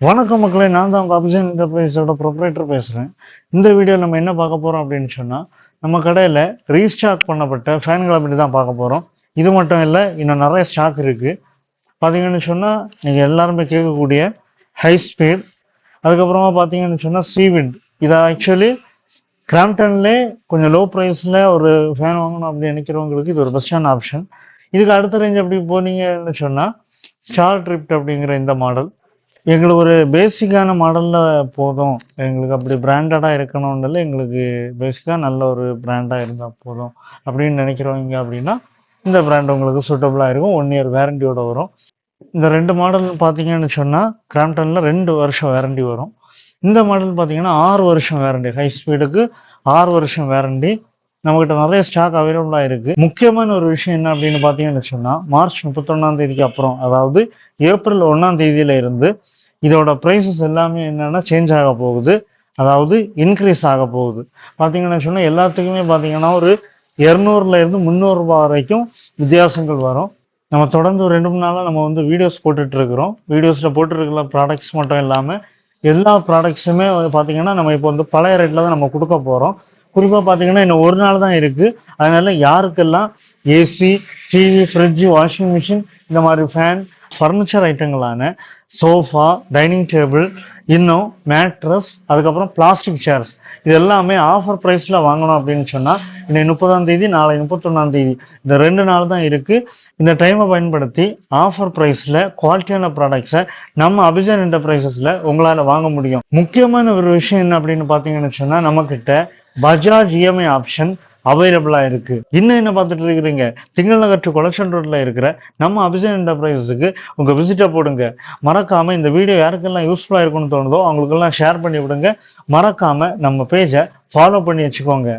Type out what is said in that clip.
வணக்கம் மக்களே, நான் தான் உங்கள் அபிஷன் என்டர்பிரைஸோட ப்ரொப்ரைட்டர் பேசுகிறேன். இந்த வீடியோவில் நம்ம என்ன பார்க்க போகிறோம் அப்படின்னு சொன்னால், நம்ம கடையில் ரீஸ்டாக் பண்ணப்பட்ட ஃபேன்களை பற்றி தான் பார்க்க போகிறோம். இது மட்டும் இல்லை, இன்னும் நிறைய ஸ்டாக் இருக்குது. பார்த்தீங்கன்னு சொன்னால் நீங்கள் எல்லாருமே கேட்கக்கூடிய ஹை ஸ்பீட், அதுக்கப்புறமா பார்த்தீங்கன்னு சொன்னால் சீவிண்ட். இதை ஆக்சுவலி கிராம்டன்லேயே கொஞ்சம் லோ ப்ரைஸில் ஒரு ஃபேன் வாங்கணும் அப்படின்னு நினைக்கிறவங்களுக்கு இது ஒரு பெஸ்டான ஆப்ஷன். இதுக்கு அடுத்த ரேஞ்ச் அப்படி போனீங்கன்னு சொன்னால் ஸ்டார் ட்ரிப்ட் அப்படிங்கிற இந்த மாடல் எங்களுக்கு ஒரு பேசிக்கான மாடலில் போதும். எங்களுக்கு அப்படி பிராண்டடாக இருக்கணும்னால எங்களுக்கு பேசிக்காக நல்ல ஒரு பிராண்டாக இருந்தால் போதும் அப்படின்னு நினைக்கிறவங்க அப்படின்னா இந்த பிராண்ட் உங்களுக்கு சூட்டபுளாக இருக்கும். 1 இயர் வேரண்டியோட வரும். இந்த 2 மாடல் பார்த்தீங்கன்னு சொன்னால் கிராம்டனில் 2 வருஷம் வேரண்டி வரும். இந்த மாடல் பார்த்தீங்கன்னா 6 வருஷம் வேரண்டி. ஹை ஸ்பீடுக்கு 6 வருஷம் வேரண்டி. நம்மகிட்ட நிறைய ஸ்டாக் அவைலபிளாக இருக்குது. முக்கியமான ஒரு விஷயம் என்ன அப்படின்னு பார்த்தீங்கன்னு சொன்னால், மார்ச் 31ஆம் தேதிக்கு அப்புறம், அதாவது ஏப்ரல் 1ஆம் தேதியில இருந்து இதோட ப்ரைஸஸ் எல்லாமே என்னென்னா சேஞ்ச் ஆக போகுது. அதாவது இன்க்ரீஸ் ஆக போகுது. பார்த்தீங்கன்னு சொன்னால் எல்லாத்துக்குமே பார்த்தீங்கன்னா ஒரு 200லேருந்து 300 ரூபா வரைக்கும் வித்தியாசங்கள் வரும். நம்ம தொடர்ந்து ஒரு 2-3 நாளாக நம்ம வந்து வீடியோஸ் போட்டுட்ருக்குறோம். வீடியோஸில் போட்டுருக்கிற ப்ராடக்ட்ஸ் மட்டும் இல்லாமல் எல்லா ப்ராடக்ட்ஸுமே பார்த்தீங்கன்னா நம்ம இப்போ வந்து பழைய ரேட்டில் தான் நம்ம கொடுக்க போகிறோம். குறிப்பாக பார்த்தீங்கன்னா இன்னும் ஒரு நாள் தான் இருக்குது. அதனால யாருக்கெல்லாம் AC, TV, fridge, washing machine, இந்த மாதிரி ஃபேன், ஃபர்னிச்சர் ஐட்டங்களான சோஃபா, டைனிங் டேபிள், இன்னும் மேட்ரஸ், அதுக்கப்புறம் பிளாஸ்டிக் சேர்ஸ், இது எல்லாமே ஆஃபர் ப்ரைஸில் வாங்கணும் அப்படின்னு சொன்னால் இன்னைக்கு 30ஆம் தேதி, நாளை 31ஆம் தேதி, இந்த 2 நாள் தான் இருக்குது. இந்த டைமை பயன்படுத்தி ஆஃபர் ப்ரைஸில் குவாலிட்டியான ப்ராடக்ட்ஸை நம்ம அபிஷன் என்டர்பிரைசஸில் உங்களால் வாங்க முடியும். முக்கியமான ஒரு விஷயம் என்ன அப்படின்னு பார்த்தீங்கன்னு சொன்னால், நம்மக்கிட்ட பஜாஜ் இஎம்ஐ ஆப்ஷன் அவைலபிளாக இருக்குது. இன்னும் என்ன பார்த்துட்டு இருக்கிறீங்க? திங்கள் நகர் டு கொலெக்ஷன் ரோட்டில் இருக்கிற நம்ம அபிஷன் என்டர்பிரைஸஸுக்கு உங்கள் விசிட்டை போடுங்க. மறக்காமல் இந்த வீடியோ யாருக்கெல்லாம் யூஸ்ஃபுல்லாக இருக்குன்னு தோணுதோ அவங்களுக்கெல்லாம் ஷேர் பண்ணி விடுங்க. மறக்காமல் நம்ம பேஜை ஃபாலோ பண்ணி வச்சுக்கோங்க.